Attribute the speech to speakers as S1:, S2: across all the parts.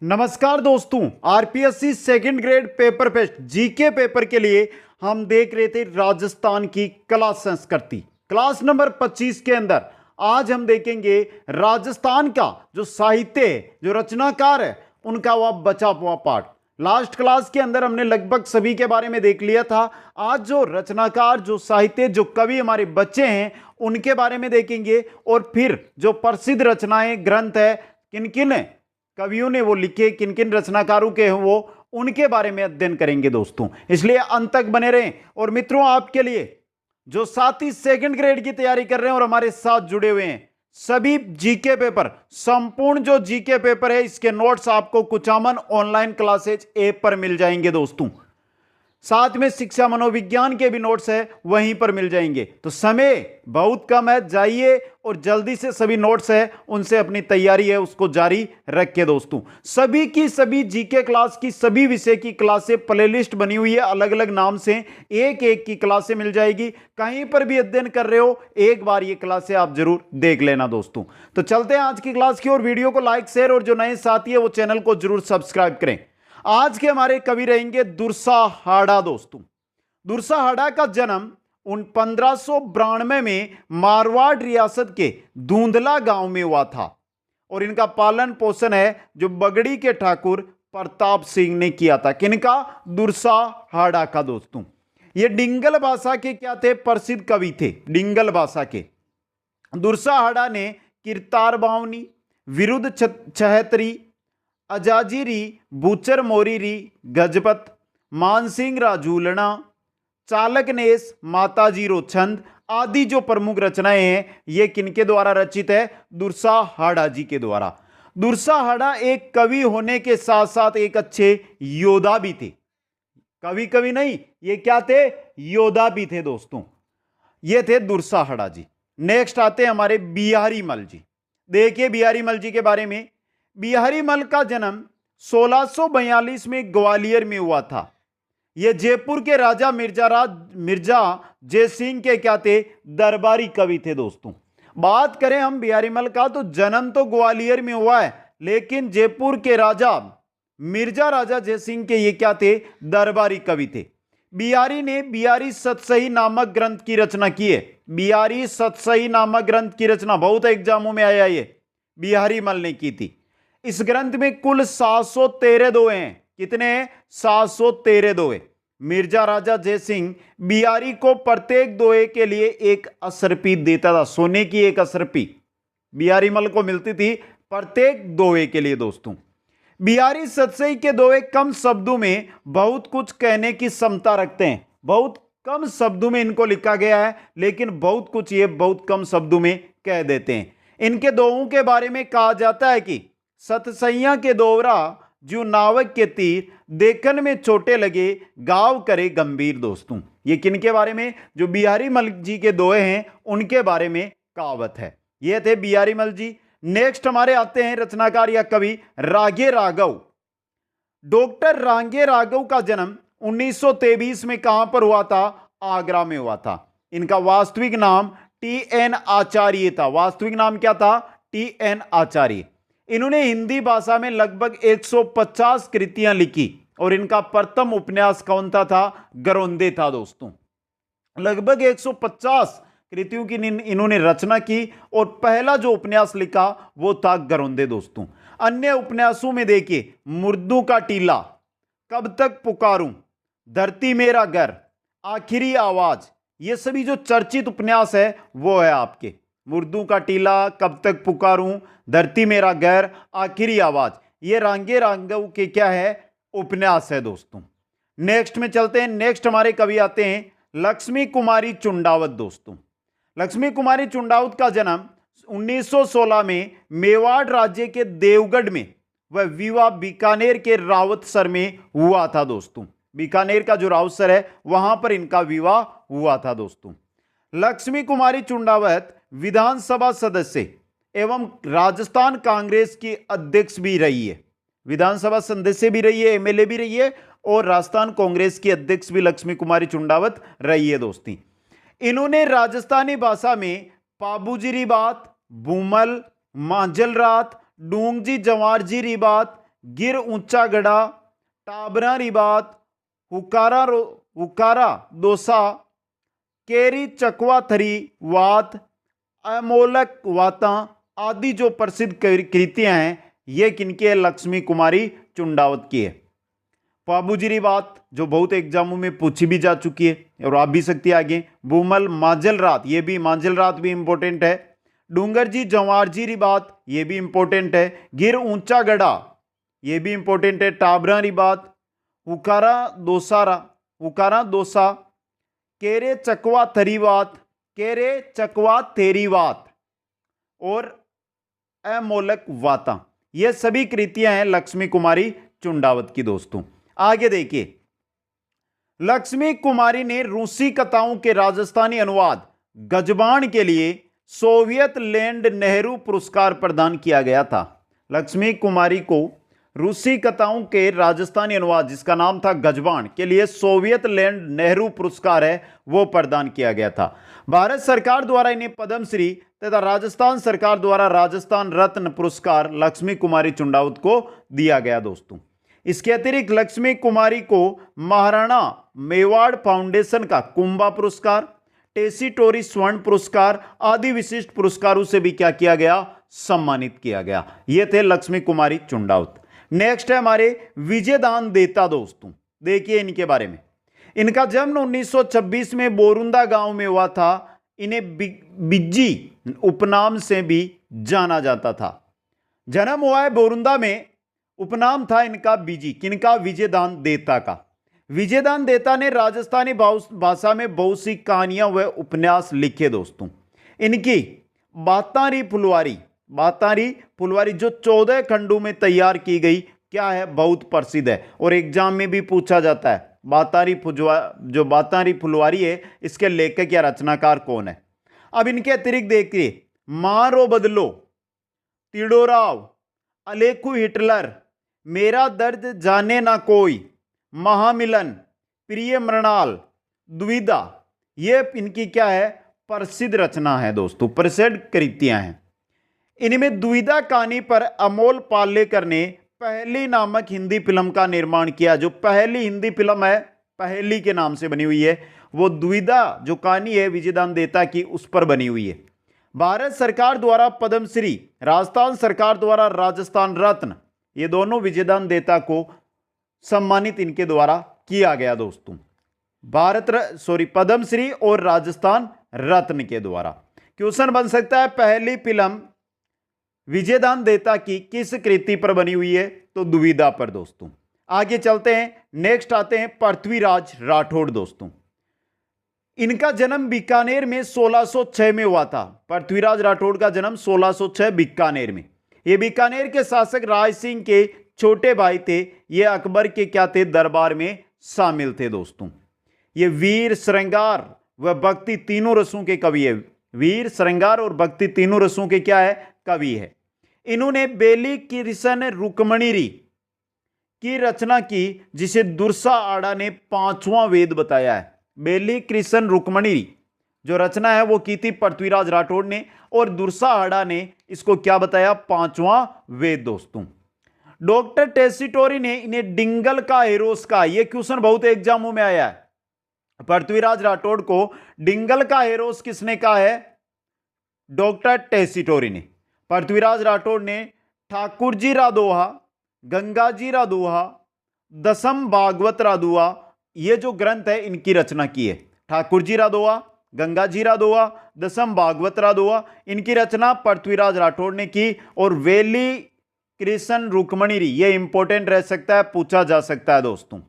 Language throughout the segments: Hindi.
S1: नमस्कार दोस्तों, RPSC second grade paper paste GK paper के लिए हम देख रहे थे राजस्थान की कला संस्कृति क्लास नंबर 25 के अंदर। आज हम देखेंगे राजस्थान का जो साहित्य है, जो रचनाकार है, उनका वह बचा हुआ पार्ट। लास्ट क्लास के अंदर हमने लगभग सभी के बारे में देख लिया था। आज जो रचनाकार, जो साहित्य, जो कवि हमारे बच्चे हैं, उनके बारे में देखेंगे और फिर जो प्रसिद्ध रचनाएं, ग्रंथ है, किन किन कवियों ने वो लिखे, किन किन रचनाकारों के हैं वो, उनके बारे में अध्ययन करेंगे दोस्तों। इसलिए अंत तक बने रहें। और मित्रों, आपके लिए जो साथी सेकंड ग्रेड की तैयारी कर रहे हैं और हमारे साथ जुड़े हुए हैं, सभी जीके पेपर, संपूर्ण जो जीके पेपर है, इसके नोट्स आपको कुचामन ऑनलाइन क्लासेज ऐप पर मिल जाएंगे दोस्तों। साथ में शिक्षा मनोविज्ञान के भी नोट्स है, वहीं पर मिल जाएंगे। तो समय बहुत कम है, जाइए और जल्दी से सभी नोट्स है उनसे अपनी तैयारी है उसको जारी रखिए दोस्तों। सभी की सभी जीके क्लास की सभी विषय की क्लासें प्लेलिस्ट बनी हुई है, अलग अलग नाम से एक एक की क्लासें मिल जाएगी। कहीं पर भी अध्ययन कर रहे हो, एक बार ये क्लासें आप जरूर देख लेना दोस्तों। तो चलते हैं आज की क्लास की और वीडियो को लाइक, शेयर और जो नए साथी है वो चैनल को जरूर सब्सक्राइब करें। आज के हमारे कवि रहेंगे दुर्सा हाड़ा दोस्तों। दुर्सा हाड़ा का जन्म 1592 में मारवाड़ रियासत के धुंधला गांव में हुआ था और इनका पालन पोषण है जो बगड़ी के ठाकुर प्रताप सिंह ने किया था। किनका? दुर्सा हाड़ा का दोस्तों। ये डिंगल भाषा के क्या थे? प्रसिद्ध कवि थे, डिंगल भाषा के। दुर्सा हाड़ा ने किरतार बावनी, विरुद्ध छहतरी, अजाजीरी, बूचर मोरीरी, गजपत, मानसिंह राजूलना, चालकनेस, माताजी रोछंद आदि जो प्रमुख रचनाएं हैं, ये किनके द्वारा रचित है? दुर्सा हाड़ा जी के द्वारा। दुर्सा हाड़ा एक कवि होने के साथ साथ एक अच्छे योद्धा भी थे। कवि नहीं, ये क्या थे? योद्धा भी थे दोस्तों। ये थे दुर्सा हाड़ा जी। नेक्स्ट आते हैं हमारे बिहारी मल जी। देखिए बिहारी मल जी के बारे में। बिहारी मल का जन्म 1642 में ग्वालियर में हुआ था। यह जयपुर के राजा मिर्जा जयसिंह के क्या थे? दरबारी कवि थे दोस्तों। बात करें हम बिहारी मल का, तो जन्म तो ग्वालियर में हुआ है, लेकिन जयपुर के राजा जयसिंह के ये क्या थे? दरबारी कवि थे। बिहारी ने बिहारी सतसही नामक ग्रंथ की रचना की है। बिहारी सतसही नामक ग्रंथ की रचना बहुत एग्जामों में आया, ये बिहारी मल ने की थी। इस ग्रंथ में कुल 713 दोहे हैं। कितने हैं? 713 दोहे। मिर्जा राजा जयसिंह बिहारी को प्रत्येक दोहे के लिए एक असरपी देता था। सोने की एक असरपी बिहारी मल को मिलती थी प्रत्येक दोहे के लिए दोस्तों। बिहारी सतसई के दोहे कम शब्दों में बहुत कुछ कहने की क्षमता रखते हैं। बहुत कम शब्दों में इनको लिखा गया है, लेकिन बहुत कुछ ये बहुत कम शब्दों में कह देते हैं। इनके दोहों के बारे में कहा जाता है कि सतसैया के दोवरा जो नावक के तीर, देखन में छोटे लगे, गाव करे गंभीर दोस्तों। ये किनके बारे में? जो बिहारी मल जी के दोहे हैं उनके बारे में कहावत है। ये थे बिहारी मल जी। नेक्स्ट हमारे आते हैं रचनाकार या कवि रागे राघव। डॉक्टर रागे राघव का जन्म 1923 में कहां पर हुआ था? आगरा में हुआ था। इनका वास्तविक नाम टी.एन. आचार्य था। वास्तविक नाम क्या था? टी.एन. आचार्य। इन्होंने हिंदी भाषा में लगभग 150 कृतियां लिखी और इनका प्रथम उपन्यास कौन था? गरोंदे था दोस्तों। लगभग 150 कृतियों की इन्होंने रचना की और पहला जो उपन्यास लिखा वो था गरोंदे दोस्तों। अन्य उपन्यासों में देखिए मुर्दों का टीला, कब तक पुकारूं, धरती मेरा घर, आखिरी आवाज, ये सभी जो चर्चित उपन्यास है वो है आपके। मुर्दों का टीला, कब तक पुकारूं, धरती मेरा घर, आखिरी आवाज, ये रागे राघव के क्या है? उपन्यास है दोस्तों। नेक्स्ट में चलते हैं। नेक्स्ट हमारे कवि आते हैं लक्ष्मी कुमारी चुंडावत दोस्तों। लक्ष्मी कुमारी चुंडावत का जन्म 1916 में मेवाड़ राज्य के देवगढ़ में वह विवाह बीकानेर के रावतसर में हुआ था दोस्तों। बीकानेर का जो रावतसर है वहां पर इनका विवाह हुआ था दोस्तों। लक्ष्मी कुमारी चुंडावत विधानसभा सदस्य एवं राजस्थान कांग्रेस की अध्यक्ष भी रही है। विधानसभा सदस्य भी रही है, एमएलए भी रही है और राजस्थान कांग्रेस की अध्यक्ष भी लक्ष्मी कुमारी चुंडावत रही है दोस्ती। इन्होंने राजस्थानी भाषा में पाबूजी बात, बूमल, मांजल रात, डूंगजी जवारजी री बात, गिर ऊंचा गड़ा, टाबरा रिबात, हुकारा दोसा, केरी चकवा थरी वात, अमोलक वाता आदि जो प्रसिद्ध कृतियां हैं ये किनकी है? लक्ष्मी कुमारी चुंडावत की है। पाबूजी बात जो बहुत एग्जामों में पूछी भी जा चुकी है और आप भी सकती है आगे। बूमल मांझल रात, ये भी मांझल रात भी इंपॉर्टेंट है। डूंगर जी जवार जी री बात, ये भी इंपॉर्टेंट है। गिर ऊंचा गड़ा, ये भी इंपॉर्टेंट है। टाबरा री बात, उकारा दोसा, केरे चकवा थरी बात, केरे चकवा तेरी बात और अमोलक वाता, ये सभी कृतियां हैं लक्ष्मी कुमारी चुंडावत की। दोस्तों आगे देखिए, लक्ष्मी कुमारी ने रूसी कथाओं के राजस्थानी अनुवाद गजबान के लिए सोवियत लैंड नेहरू पुरस्कार प्रदान किया गया था। लक्ष्मी कुमारी को रूसी कथाओं के राजस्थानी अनुवाद जिसका नाम था गजबान के लिए सोवियत लैंड नेहरू पुरस्कार है वो प्रदान किया गया था। भारत सरकार द्वारा इन्हें पद्मश्री तथा राजस्थान सरकार द्वारा राजस्थान रत्न पुरस्कार लक्ष्मी कुमारी चुंडावत को दिया गया। दोस्तों इसके अतिरिक्त लक्ष्मी कुमारी को महाराणा मेवाड़ फाउंडेशन का कुंभा पुरस्कार, टेसीटोरी स्वर्ण पुरस्कार आदि विशिष्ट पुरस्कारों से भी क्या किया गया? सम्मानित किया गया। ये थे लक्ष्मी कुमारी चुंडावत। नेक्स्ट है हमारे विजयदान देता। दोस्तों देखिए इनके बारे में। इनका जन्म 1926 में बोरुंदा गांव में हुआ था। इन्हें बिज्जी उपनाम से भी जाना जाता था। जन्म हुआ है बोरुंदा में, उपनाम था इनका बिजी, किनका? विजयदान देता का। विजयदान देता ने राजस्थानी भाषा में बहुत सी कहानियां व उपन्यास लिखे। दोस्तों इनकी बातारी फुलवारी जो 14 खंडों में तैयार की गई क्या है? बहुत प्रसिद्ध है और एग्जाम में भी पूछा जाता है। बातारी फुलवारी है, इसके लेखक या रचनाकार कौन है? अब इनके अतिरिक्त देखिए, मारो बदलो, तिडोराव, अलेखू हिटलर, मेरा दर्द जाने ना कोई, महामिलन, प्रिय मृणाल, द्विधा, ये इनकी क्या है? प्रसिद्ध रचना है। दोस्तों प्रसिद्ध कृतियां हैं। इनमें द्विधा कहानी पर अमोल पालेकर ने पहली नामक हिंदी फिल्म का निर्माण किया। जो पहली हिंदी फिल्म है, पहली के नाम से बनी हुई है, वो द्विधा जो कहानी है विजयदान देता की उस पर बनी हुई है। भारत सरकार द्वारा पद्मश्री, राजस्थान सरकार द्वारा राजस्थान रत्न, ये दोनों विजयदान देता को सम्मानित इनके द्वारा किया गया। दोस्तों पद्मश्री और राजस्थान रत्न के द्वारा। क्वेश्चन बन सकता है पहली फिल्म विजयदान देता की किस कृति पर बनी हुई है? तो दुविधा पर। दोस्तों आगे चलते हैं, नेक्स्ट आते हैं पृथ्वीराज राठौड़। दोस्तों इनका जन्म बीकानेर में 1606 में हुआ था। पृथ्वीराज राठौड़ का जन्म 1606 बीकानेर में। ये बीकानेर के शासक राय सिंह के छोटे भाई थे। ये अकबर के क्या थे? दरबार में शामिल थे। दोस्तों ये वीर, श्रृंगार व भक्ति तीनों रसों के कवि है। वीर, श्रृंगार और भक्ति तीनों रसों के क्या है? कवि है। इन्होंने बेली कृष्ण रुक्मणी की रचना की जिसे दुर्सा आड़ा ने 5वां वेद बताया है। बेली कृष्ण रुक्मणी जो रचना है वो की थी पृथ्वीराज राठौड़ ने और दुर्सा आड़ा ने इसको क्या बताया? 5वां वेद। दोस्तों डॉक्टर टेसीटोरी ने इन्हें डिंगल का हेरोस का, ये क्वेश्चन बहुत एग्जामों में आया है। पृथ्वीराज राठौड़ को डिंगल का हेरोस किसने कहा है? डॉक्टर टेसीटोरी ने। पृथ्वीराज राठौड़ ने ठाकुर जी रा दोहा, गंगा जी रा दोहा, दसम भागवत रा दोहा, ये जो ग्रंथ है इनकी रचना की है। ठाकुर जी रा दोहा, गंगा जी रा दोहा, दसम भागवत रा दोहा, इनकी रचना पृथ्वीराज राठौड़ ने की। और वेली कृष्ण रुक्मणी, ये इंपॉर्टेंट रह सकता है, पूछा जा सकता है। दोस्तों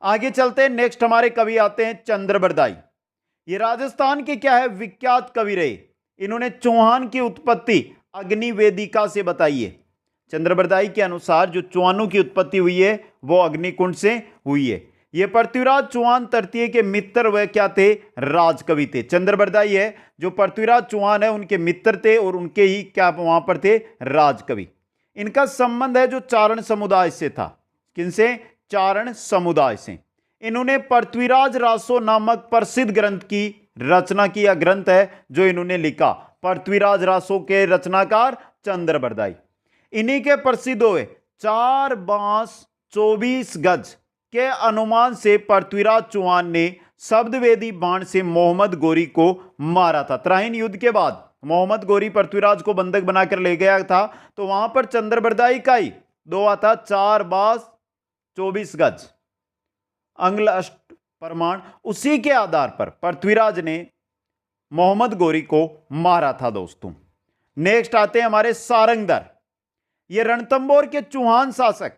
S1: आगे चलते हैं, नेक्स्ट हमारे कवि आते हैं चंद्रबरदाई। ये राजस्थान के क्या है? विख्यात कवि रहे। इन्होंने चौहान की उत्पत्ति अग्नि वेदिका से बताई है। चंद्रबरदाई के अनुसार जो चौहानों की उत्पत्ति हुई है वो अग्निकुंड से हुई है। ये पृथ्वीराज चौहान तृतीय के मित्र व क्या थे? राजकवि थे। चंद्रबरदाई है जो पृथ्वीराज चौहान है उनके मित्र थे और उनके ही क्या वहां पर थे? राजकवि। इनका संबंध है जो चारण समुदाय से था। किनसे? चारण समुदाय से। इन्होंने पृथ्वीराज रासो नामक प्रसिद्ध ग्रंथ की रचना की। यह ग्रंथ है जो इन्होंने लिखा। पृथ्वीराज रासो के रचनाकार चंद्रबरदाई। इन्हीं के प्रसिद्ध हुए 4 बांस 24 गज के अनुमान से पृथ्वीराज चौहान ने शब्दवेदी बाण से मोहम्मद गोरी को मारा था। तराइन युद्ध के बाद मोहम्मद गोरी पृथ्वीराज को बंधक बनाकर ले गया था, तो वहां पर चंद्रबरदाई इकाई दो था 4 बांस 24 गज अंग्ल अष्ट प्रमाण, उसी के आधार पर पृथ्वीराज ने मोहम्मद गोरी को मारा था दोस्तों। नेक्स्ट आते हैं हमारे सारंगधर। ये रणथंभौर के चौहान शासक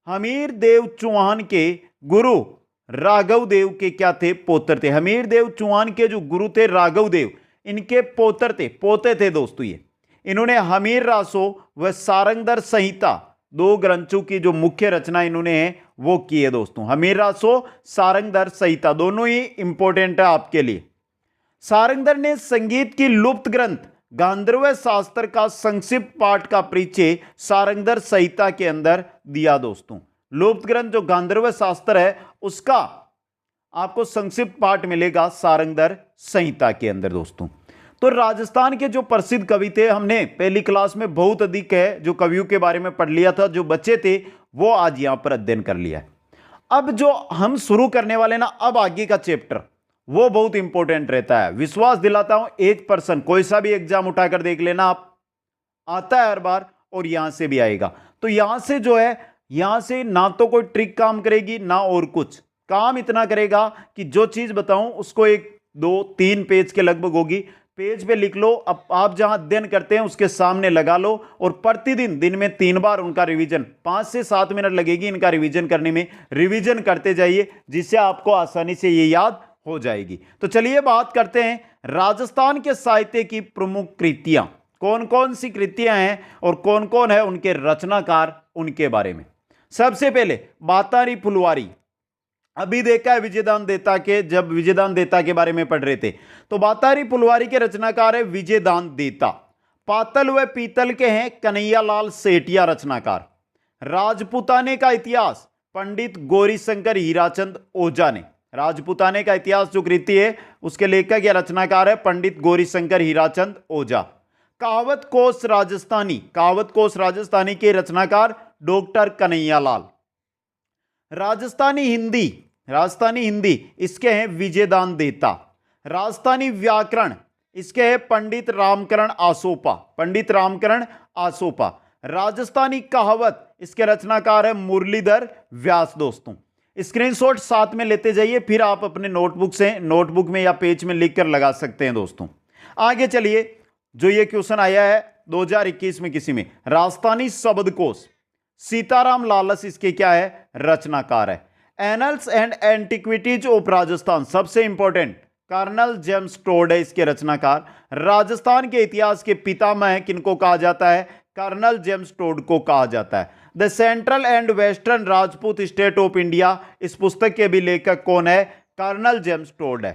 S1: हमीर देव चौहान के गुरु राघव देव के क्या थे? पोत्र थे। हमीर देव चौहान के जो गुरु थे राघव देव, इनके पोत्र थे, पोते थे दोस्तों ये। इन्होंने हमीर रासो व सारंगधर संहिता 2 ग्रंथों की जो मुख्य रचना इन्होंने है वो की है दोस्तों। हमीर रासो, सारंगधर संहिता दोनों ही इंपॉर्टेंट है आपके लिए। सारंगधर ने संगीत की लुप्त ग्रंथ गांधर्व शास्त्र का संक्षिप्त पाठ का परिचय सारंगधर संहिता के अंदर दिया दोस्तों। लुप्त ग्रंथ जो गांधर्व शास्त्र है उसका आपको संक्षिप्त पाठ मिलेगा सारंगधर संहिता के अंदर दोस्तों। तो राजस्थान के जो प्रसिद्ध कवि थे, हमने पहली क्लास में बहुत अधिक है जो कवियों के बारे में पढ़ लिया था, जो बच्चे थे वो आज यहां पर अध्ययन कर लिया है। अब जो हम शुरू करने वाले ना, अब आगे का चैप्टर वो बहुत इंपॉर्टेंट रहता है। विश्वास दिलाता हूं 1% कोई सा भी एग्जाम उठाकर देख लेना आप, आता है हर बार और यहां से भी आएगा। तो यहां से जो है, यहां से ना तो कोई ट्रिक काम करेगी ना और कुछ काम इतना करेगा कि जो चीज बताऊं उसको 1 2 3 पेज के लगभग होगी, पेज पे लिख लो। अब आप जहां अध्ययन करते हैं उसके सामने लगा लो और प्रतिदिन दिन में 3 बार उनका रिवीजन, 5 से 7 मिनट लगेगी इनका रिवीजन करने में, रिवीजन करते जाइए जिससे आपको आसानी से ये याद हो जाएगी। तो चलिए बात करते हैं राजस्थान के साहित्य की प्रमुख कृतियां, कौन कौन सी कृतियां हैं और कौन कौन है उनके रचनाकार, उनके बारे में। सबसे पहले बातारी फुलवारी, अभी देखा है विजयदान देता के, जब विजयदान देता के बारे में पढ़ रहे थे, तो बातारी फुलवारी के रचनाकार है विजयदान देता। पातल व पीतल के हैं कन्हैयालाल सेठिया रचनाकार। राजपूताने का इतिहास पंडित गौरीशंकर हीराचंद ओझा ने, राजपूताने का इतिहास जो कृति है उसके लेखक या रचनाकार है पंडित गौरीशंकर हीराचंद ओझा। कहावत कोश राजस्थानी, कहावत कोश राजस्थानी के रचनाकार डॉक्टर कन्हैयालाल। राजस्थानी हिंदी, राजस्थानी हिंदी इसके हैं विजयदान देता। राजस्थानी व्याकरण इसके हैं पंडित रामकरण आसोपा, पंडित रामकरण आसोपा। राजस्थानी कहावत इसके रचनाकार है मुरलीधर व्यास दोस्तों। स्क्रीनशॉट साथ में लेते जाइए, फिर आप अपने नोटबुक से, नोटबुक में या पेज में लिखकर लगा सकते हैं दोस्तों। आगे चलिए, जो ये क्वेश्चन आया है 2021 में किसी में, राजस्थानी शब्दकोश सीताराम लालस इसके क्या है? रचनाकार है। Annuls and antiquities of Rajasthan, सबसे इंपॉर्टेंट कर्नल जेम्स टोड है इसके रचनाकार। राजस्थान के इतिहास के पितामह किनको कहा जाता है? कर्नल जेम्स टोड को कहा जाता है। The central and western Rajput state of India, इस पुस्तक के भी लेखक कौन है? कर्नल जेम्स टोड है।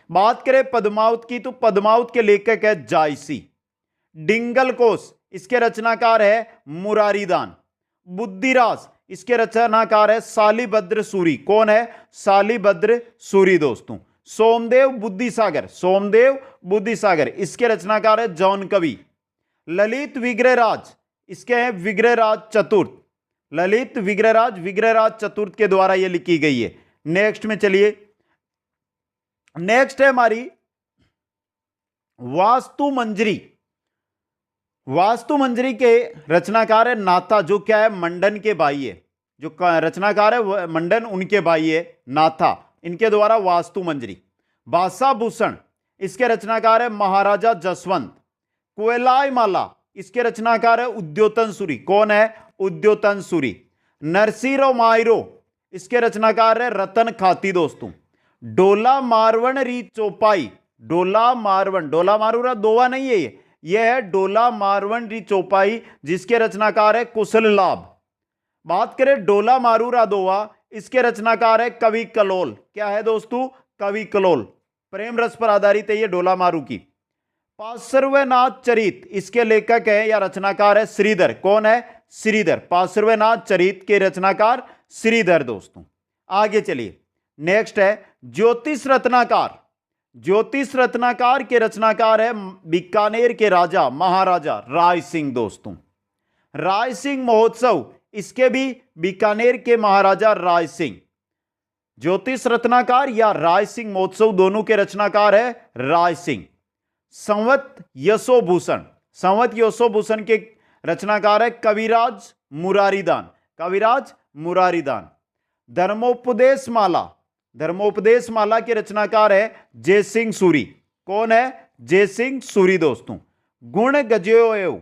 S1: बात करें पद्मावत की, तो पद्मावत के लेखक है जायसी। डिंगल कोश इसके रचनाकार है मुरारीदान। बुद्धिराज इसके रचनाकार है सालिभद्र सूरी, कौन है? सालिभद्र सूरी दोस्तों। सोमदेव बुद्धिसागर, सोमदेव बुद्धिसागर इसके रचनाकार है जॉन कवि। ललित विग्रहराज इसके हैं विग्रहराज चतुर्थ, ललित विग्रहराज, विग्रहराज चतुर्थ के द्वारा यह लिखी गई है। नेक्स्ट में चलिए, नेक्स्ट है हमारी वास्तु मंजरी। वास्तु मंजरी के रचनाकार है नाथा, जो क्या है? मंडन के भाई है, जो रचनाकार है मंडन उनके भाई है नाथा, इनके द्वारा वास्तु मंजरी। भाषा भूषण इसके रचनाकार है महाराजा जसवंत। कोयलाई माला इसके रचनाकार है उद्योतन सूरी, कौन है? उद्योतन सूरी। नरसिंह मायरो इसके रचनाकार है रतन खाती दोस्तों। डोला मारवण री चौपाई, डोला मारवण, डोला मारूरा दोवा नहीं है यह है डोला मारवण री चौपाई, जिसके रचनाकार है कुशल लाभ। बात करें डोला मारूरा दोवा, इसके रचनाकार है कवि कलोल। क्या है दोस्तों? कवि कलोल। प्रेम रस पर आधारित है ये डोला मारू की। पार्श्वनाथ चरित इसके लेखक है या रचनाकार है श्रीधर, कौन है? श्रीधर। पार्श्वनाथ चरित के रचनाकार श्रीधर दोस्तों। आगे चलिए, नेक्स्ट है ज्योतिष रत्नाकार। ज्योतिष रत्नाकार के रचनाकार है बीकानेर के राजा महाराजा राय सिंह दोस्तों। राय सिंह महोत्सव इसके भी बीकानेर के महाराजा राय सिंह। ज्योतिष रत्नाकार या राय सिंह महोत्सव दोनों के रचनाकार है राय सिंह। संवत यशोभूषण, संवत यशोभूषण के रचनाकार है कविराज मुरारीदान, कविराज मुरारीदान। धर्मोपदेश माला, धर्मोपदेश माला के रचनाकार है जयसिंह सूरी। कौन है? जयसिंह सूरी दोस्तों। गुण गजोएव,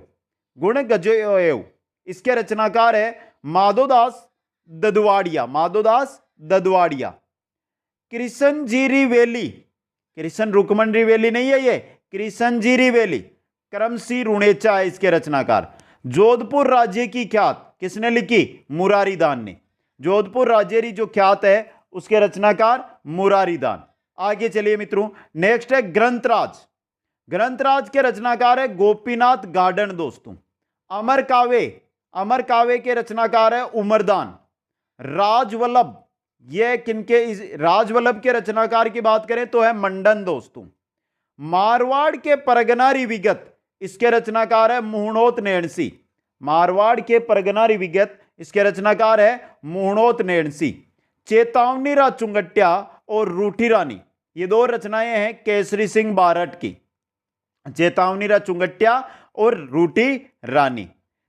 S1: गुण गजोएव, इसके रचनाकार है माधोदास ददवाड़िया, माधोदास ददवाड़िया। कृष्णजीरी वेली, कृष्ण रुक्मणी वेली नहीं है ये, कृष्णजीरी वेली, करमसी रुणेचा है इसके रचनाकार। जोधपुर राज्य की ख्यात किसने लिखी? मुरारीदान ने। जोधपुर राज्य जो ख्यात है उसके रचनाकार मुरारीदान। आगे चलिए मित्रों, नेक्स्ट है ग्रंथराज। ग्रंथराज के रचनाकार है गोपीनाथ गार्डन दोस्तों। अमर काव्य, अमर काव्य के रचनाकार है उमरदान। राजवल्लभ, ये किनके? राजवल्लभ के रचनाकार की बात करें तो है मंडन दोस्तों। मारवाड़ के परगना विगत, इसके रचनाकार है मुहणोत नैणसी। मारवाड़ के परगना विगत, इसके रचनाकार है मुहणोत नैणसी। चेतावनी रा चुंगट्या और रूठी रानी, ये दो रचनाएं हैं केसरी सिंह बारट की। चेतावनी रा चुंगट्या और रूठी रानी।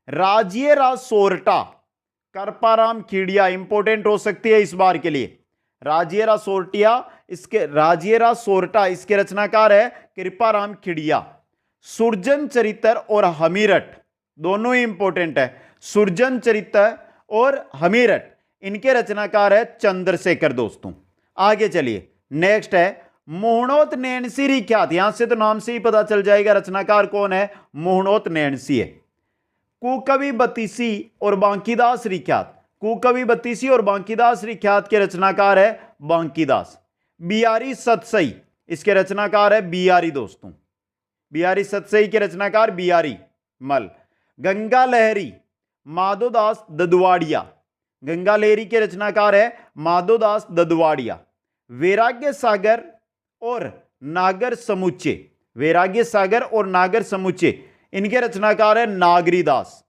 S1: राजिए रा सोरटा, करपाराम खीड़िया इंपोर्टेंट हो सकती है इस बार के लिए। राजिएरा सोरटिया, इसके राजिएरा सोरटा, इसके रचनाकार है कृपाराम खिड़िया। सुरजन चरित्र और हमीरठ दोनों ही इंपोर्टेंट है। सुरजन चरित्र और हमीरठ, इनके रचनाकार है चंद्रशेखर दोस्तों। आगे चलिए, नेक्स्ट है मुहणोत नैणसी ख्यात। यहां से तो नाम से ही पता चल जाएगा रचनाकार कौन है, मुहणोत नैणसी है। कुकवि बतीसी और बांकीदास ख्यात, कुकवि बतीसी और बांकीदास ख्यात के रचनाकार है बांकीदास। बिहारी सतसई, इसके रचनाकार है बिहारी दोस्तों। बिहारी सतसई के रचनाकार बिहारी मल। गंगा लहरी, माधोदास ददवाड़िया, गंगा लहरी के रचनाकार है माधोदास ददवाड़िया। वैराग्य सागर और नागर समुच्चय, वैराग्य सागर और नागर समुच्चय, इनके रचनाकार है नागरीदास।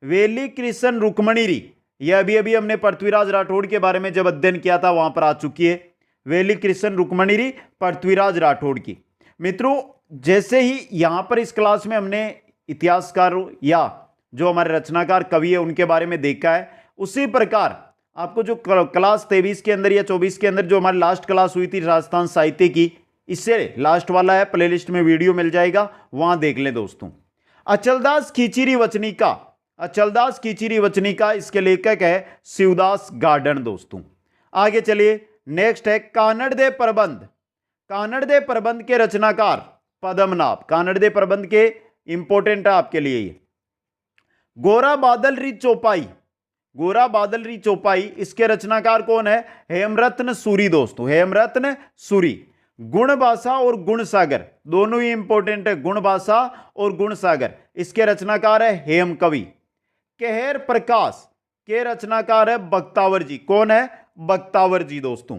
S1: वेली कृष्ण रुक्मणी, यह अभी हमने पृथ्वीराज राठौड़ के बारे में जब अध्ययन किया था वहां पर आ चुकी है। वेली कृष्ण रुक्मणी पृथ्वीराज राठौड़ की। मित्रों, जैसे ही यहां पर इस क्लास में हमने इतिहासकारों या जो हमारे रचनाकार कवि है उनके बारे में देखा है, उसी प्रकार आपको जो क्लास 23 के अंदर या 24 के अंदर जो हमारी लास्ट क्लास हुई थी राजस्थान साहित्य की, इससे लास्ट वाला है, प्लेलिस्ट में वीडियो मिल जाएगा, वहां देख लें दोस्तों। अचलदास खींचीरी वचनिका, अचलदास खींचीरी वचनिका, इसके लेखक है शिवदास गार्डन दोस्तों। आगे चलिए, नेक्स्ट है कानड़ दे प्रबंध। कानड़ दे प्रबंध के रचनाकार पद्मनाभ, कानड़ दे प्रबंध के इंपोर्टेंट है आपके लिए ये। गोरा बादल री चौपाई, गोरा बादल री चौपाई, इसके रचनाकार कौन है? हेमरत्न सूरी दोस्तों, हेमरत्न सूरी। गुण भाषा और गुण सागर दोनों ही इंपोर्टेंट है, गुण भाषा और गुण सागर, इसके रचनाकार है हेम कवि। कहर प्रकाश के रचनाकार है बख्तावर जी। कौन है? बख्तावर जी दोस्तों।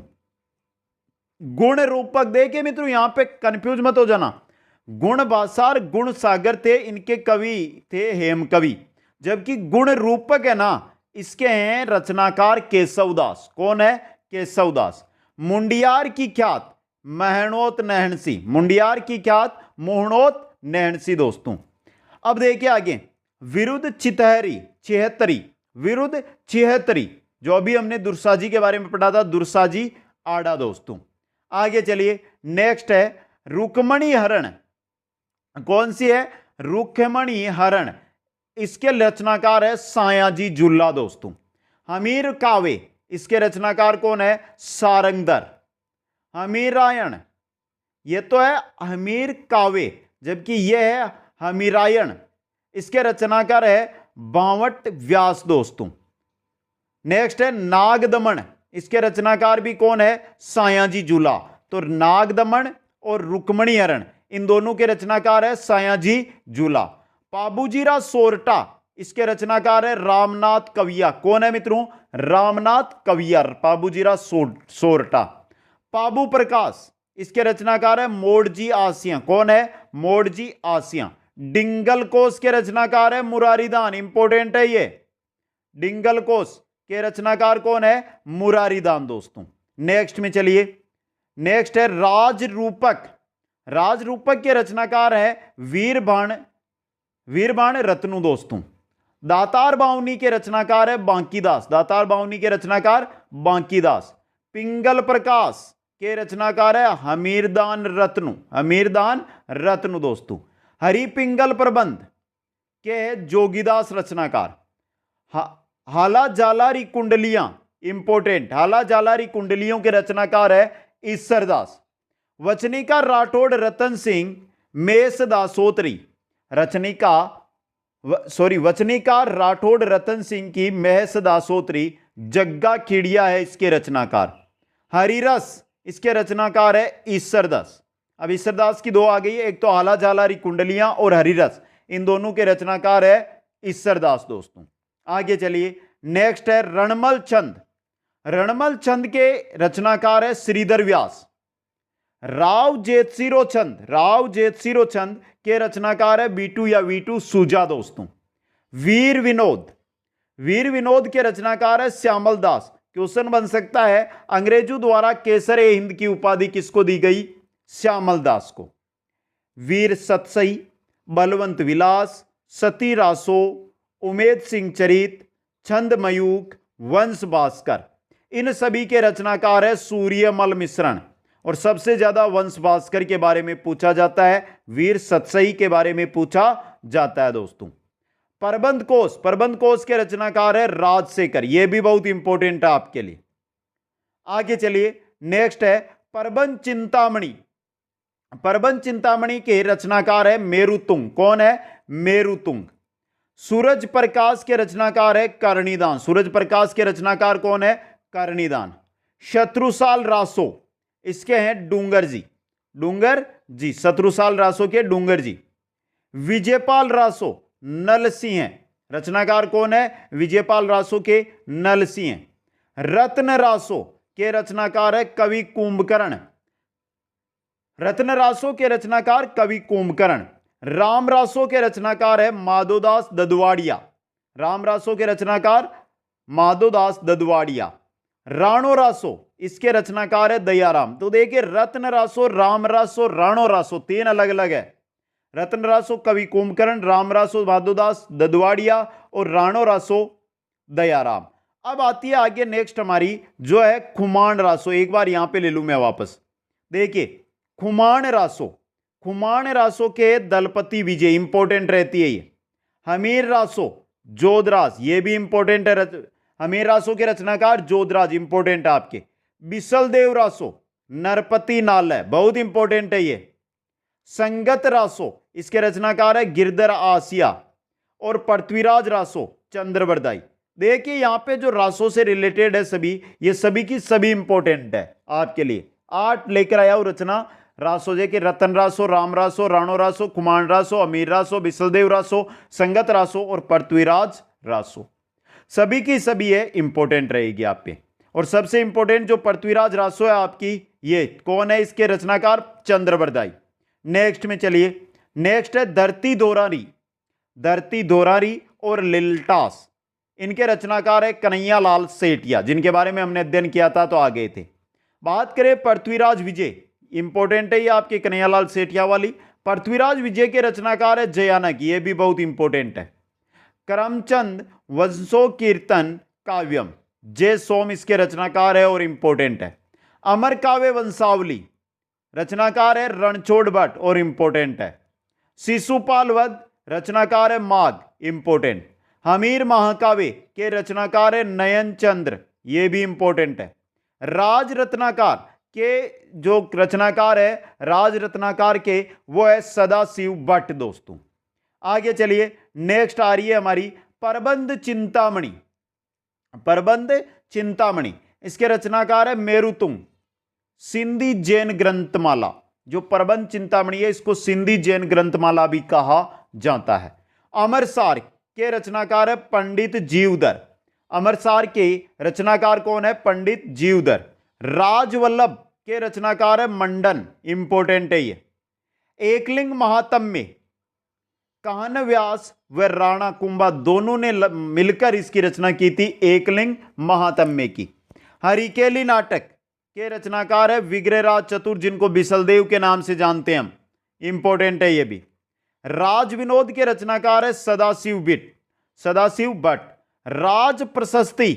S1: गुण रूपक, देखिए मित्रों यहां पे कंफ्यूज मत हो जाना, गुण भाषा और गुण सागर थे, इनके कवि थे हेम कवि, जबकि गुण रूपक है ना, इसके हैं रचनाकार केशवदास। कौन है? केशवदास। मुंडियार की ख्यात महणोत नहणसी, मुंडियार की ख्यात मोहणोत नहणसी दोस्तों। अब देखिए आगे, विरुद्ध चितहरी छिहत्तरी, विरुद्ध छिहत्तरी, जो अभी हमने दुर्साजी के बारे में पढ़ा था, दुर्साजी आड़ा दोस्तों। आगे चलिए, नेक्स्ट है रुक्मणी हरण। कौन सी है? रुक्मणी हरण, इसके रचनाकार है सायाजी जुल्ला दोस्तों। हमीर कावे, इसके रचनाकार कौन है? सारंगधर। हमीरायण, ये तो है हमीर कावे, जबकि यह है हमीरायण, इसके रचनाकार है बावट व्यास दोस्तों। नेक्स्ट है नागदमन, इसके रचनाकार भी कौन है? सायाजी जुला। तो नागदमन और रुक्मणी हरण, इन दोनों के रचनाकार है सायाजी जुला। पाबूजीरा सोरटा, इसके रचनाकार है रामनाथ कविया। कौन है मित्रों? रामनाथ कविया, पाबूजीरा सोरटा। पाबू प्रकाश, इसके रचनाकार है मोड़जी आसिया। कौन है? मोड़जी आसिया। डिंगल कोस के रचनाकार है मुरारीदान, इंपोर्टेंट है ये। डिंगल कोश के रचनाकार कौन है? मुरारीदान दोस्तों। नेक्स्ट में चलिए, नेक्स्ट है राजरूपक। राजरूपक के रचनाकार है वीरबाण रत्नु दोस्तों। दातार बावनी के रचनाकार है बांकीदास। दातार बावनी के रचनाकार बांकीदास। पिंगल प्रकाश के रचनाकार है हमीरदान रत्नु। हमीरदान रत्नु दोस्तों। हरिपिंगल प्रबंध के है जोगीदास रचनाकार। हाला जालारी कुंडलियां इंपोर्टेंट, हाला जालारी कुंडलियों के रचनाकार है ईसरदास। वचनिका राठौड़ रतन सिंह मेषदासोत्री। वचनिका राठौड़ रतन सिंह की मेषदासोत्री जग्गा खिड़िया है इसके रचनाकार। हरिरस इसके रचनाकार है ईसरदास। अब ईसरदास की दो आ गई, एक तो हाला जालारी कुंडलियां और हरिरस, इन दोनों के रचनाकार है ईसरदास दोस्तों। आगे चलिए, नेक्स्ट है रणमल चंद। रणमल चंद के रचनाकार है श्रीधर व्यास। राव जेतसिरो चंद के रचनाकार है बीटू या वीटू सूजा दोस्तों। वीर विनोद के रचनाकार है श्यामल दास। क्वेश्चन बन सकता है अंग्रेजों द्वारा केसर ए हिंद की उपाधि किसको दी गई? श्यामल दास को। वीर सतसई, बलवंत विलास, सती रासो, उमेद सिंह चरित, छंद मयूख, वंश भास्कर, इन सभी के रचनाकार है सूर्यमल मिश्रण। और सबसे ज्यादा वंश भास्कर के बारे में पूछा जाता है, वीर सतसई के बारे में पूछा जाता है दोस्तों। प्रबंध कोश के रचनाकार है राजशेखर, यह भी बहुत इंपॉर्टेंट है आपके लिए। आगे चलिए, नेक्स्ट है प्रबंध चिंतामणि के रचनाकार है मेरुतुंग। कौन है? मेरुतुंग। सूरज प्रकाश के रचनाकार है कर्णिदान। सूरज प्रकाश के रचनाकार कौन है? कर्णिदान। शत्रुसाल रासो इसके हैं डूंगर जी। शत्रुसाल रासो के डूंगर जी। विजयपाल रासो नलसिंह, रचनाकार कौन है? विजयपाल रासो के नलसिंह। रत्न रासो के रचनाकार है कवि कुंभकर्ण। रत्न रासो के रचनाकार कवि कुंभकर्ण। राम रासो के रचनाकार है माधोदास ददवाड़िया। राम रासो के रचनाकार माधोदास ददवाड़िया। राणो रासो इसके रचनाकार है दयाराम। तो देखिए, रत्न रासो, राम रासो, राणो रासो, तीन अलग अलग है। रत्न रासो कवि कुंभकर्ण, राम रासो माधोदास ददवाड़िया और राणो रासो दयाराम। अब आती है आगे नेक्स्ट हमारी जो है खुमान रासो। एक बार यहां पे ले लूं मैं वापस। देखिए, खुमान रासो के दलपति विजय इंपॉर्टेंट रहती है ये। हमीर रासो जोधराज, ये भी इंपॉर्टेंट है। हमीर रासो के रचनाकार जोधराज, इंपॉर्टेंट है आपके। बिसल देव रासो नरपति नाल है, बहुत इंपॉर्टेंट है ये। संगत रासो इसके रचनाकार है गिरधर आसिया और पृथ्वीराज रासो चंद्रबरदाई। देखिए, यहां पे जो रासो से रिलेटेड है सभी, ये सभी की सभी इंपॉर्टेंट है आपके लिए। 8 लेकर आया हूं रचना रासो जे के रतन रासो, राम रासो, राणो रासो, खुमान रासो, अमीर रासो, बिसलदेव रासो, संगत रासो और पृथ्वीराज रासो, सभी की सभी है इंपॉर्टेंट रहेगी आप पे। और सबसे इंपॉर्टेंट जो पृथ्वीराज रासो है आपकी, ये कौन है? इसके रचनाकार चंद्रबरदाई। नेक्स्ट में चलिए, नेक्स्ट है धरती दोरारी और लिल्टास, इनके रचनाकार है कन्हैया लाल सेठिया, जिनके बारे में हमने अध्ययन किया था तो आ गए थे। बात करें पृथ्वीराज विजय, इंपॉर्टेंट है ये आपके कन्हैया लाल सेठिया वाली। पृथ्वीराज विजय के रचनाकार है जयानक, ये भी बहुत इंपॉर्टेंट है। करमचंद वंशो कीर्तन काव्यम, जय सोम इसके रचनाकार है और इंपॉर्टेंट है। अमर काव्य वंशावली, रचनाकार है रणछोड़ भट्ट और इंपॉर्टेंट है। शिशुपाल वध, रचनाकार है माघ, इंपॉर्टेंट। हमीर महाकाव्य के रचनाकार है नयन चंद्र, ये भी इंपॉर्टेंट है। राज रत्नाकार के जो रचनाकार है राज रत्नाकार के, वो है सदाशिव भट्ट दोस्तों। आगे चलिए, नेक्स्ट आ रही है हमारी प्रबंध चिंतामणि, इसके रचनाकार है मेरुतुंग। सिंधी जैन ग्रंथमाला, जो प्रबंध चिंतामणि है इसको सिंधी जैन ग्रंथमाला भी कहा जाता है। अमरसार के रचनाकार है पंडित जीवधर। अमरसार के रचनाकार कौन है? पंडित जीवधर। राजवल्लभ के रचनाकार है मंडन, इंपॉर्टेंट है ये। एकलिंग महात्म्य कान्ह व्यास व राणा कुंभा दोनों ने मिलकर इसकी रचना की थी एकलिंग महात्म्य की। हरिकेली नाटक के रचनाकार है विग्रहराज चतुर, जिनको बिसलदेव के नाम से जानते हैं हम, इंपॉर्टेंट है ये भी। राज विनोद के रचनाकार है सदाशिव भट्ट। राज प्रशस्ति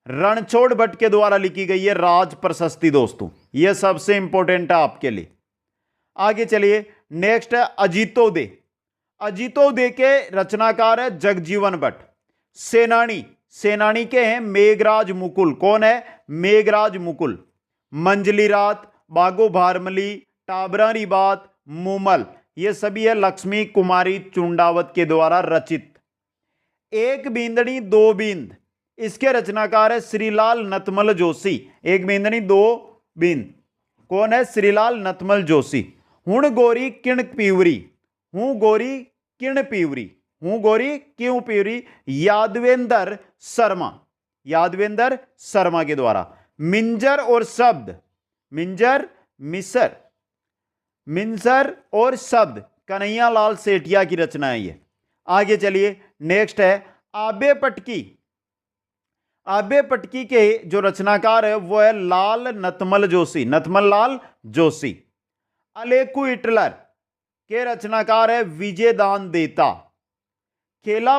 S1: रणछोड़ भट्ट के द्वारा लिखी गई है राज प्रशस्ति दोस्तों, यह सबसे इंपॉर्टेंट है आपके लिए। आगे चलिए, नेक्स्ट है अजीतोदय के रचनाकार है जगजीवन भट्ट। सेनानी के हैं मेघराज मुकुल। कौन है? मेघराज मुकुल। मंजली रात, बागो भारमली, टाबरारी बात, मुमल, ये सभी है लक्ष्मी कुमारी चुंडावत के द्वारा रचित। एक बींदनी दो बींद, इसके रचनाकार है श्रीलाल नतमल जोशी। एक बींदनी दो बींद, कौन है? श्रीलाल नतमल जोशी। हुण गोरी किण पीवरी, हूं गोरी किण पीवरी, हूं गोरी क्यों पीवरी, यादवेंद्र शर्मा के द्वारा। मिंजर और शब्द कन्हैया लाल सेठिया की रचना है ये। आगे चलिए, नेक्स्ट है आबे पटकी के जो रचनाकार है वो है नतमल लाल जोशी। अलेकू हिटलर के रचनाकार है विजयदान देता। खेला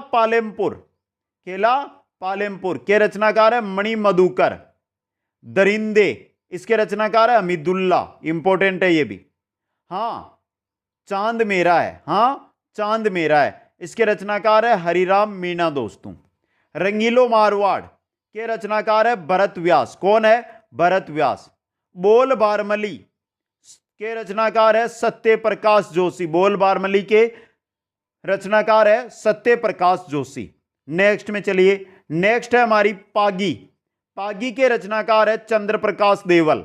S1: पालेमपुर के रचनाकार है मणि मधुकर। दरिंदे, इसके रचनाकार है हमीदुल्ला, इंपॉर्टेंट है ये भी। चांद मेरा है, इसके रचनाकार है हरिराम मीणा दोस्तों। रंगीलो मारवाड़ के रचनाकार है भरत व्यास। कौन है? भरत व्यास। बोल बारमली के रचनाकार है सत्य प्रकाश जोशी। बोल बारमली के रचनाकार है सत्य प्रकाश जोशी। नेक्स्ट में चलिए, नेक्स्ट है हमारी पागी के रचनाकार है चंद्र प्रकाश देवल।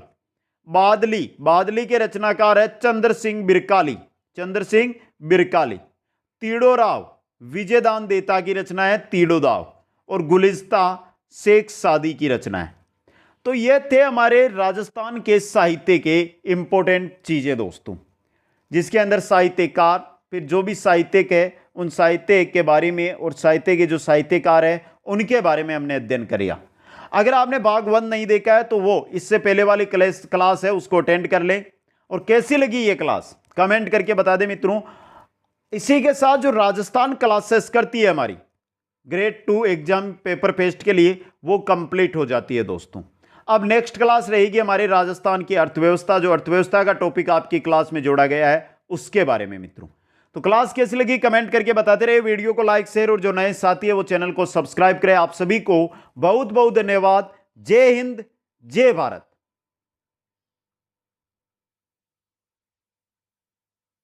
S1: बादली के रचनाकार है चंद्र सिंह बिरकाली। तीड़ोराव विजयदान देता की रचना है तीड़ोदाव। और गुलिस्ता शेख सादी की रचना है। तो ये थे हमारे राजस्थान के साहित्य के इंपॉर्टेंट चीजें दोस्तों, जिसके अंदर साहित्यकार, फिर जो भी साहित्यिक है उन साहित्य के बारे में और साहित्य के जो साहित्यकार है उनके बारे में हमने अध्ययन किया। अगर आपने भाग 1 नहीं देखा है तो वो इससे पहले वाली क्लास है उसको अटेंड कर ले। और कैसी लगी ये क्लास कमेंट करके बता दे मित्रों। इसी के साथ जो राजस्थान क्लासेस करती है हमारी ग्रेड 2 एग्जाम पेपर पेस्ट के लिए, वो कंप्लीट हो जाती है दोस्तों। अब नेक्स्ट क्लास रहेगी हमारी राजस्थान की अर्थव्यवस्था, जो अर्थव्यवस्था का टॉपिक आपकी क्लास में जोड़ा गया है उसके बारे में मित्रों। तो क्लास कैसी लगी कमेंट करके बताते रहे। वीडियो को लाइक शेयर और जो नए साथी है वो चैनल को सब्सक्राइब करें। आप सभी को बहुत बहुत धन्यवाद। जय हिंद, जय भारत।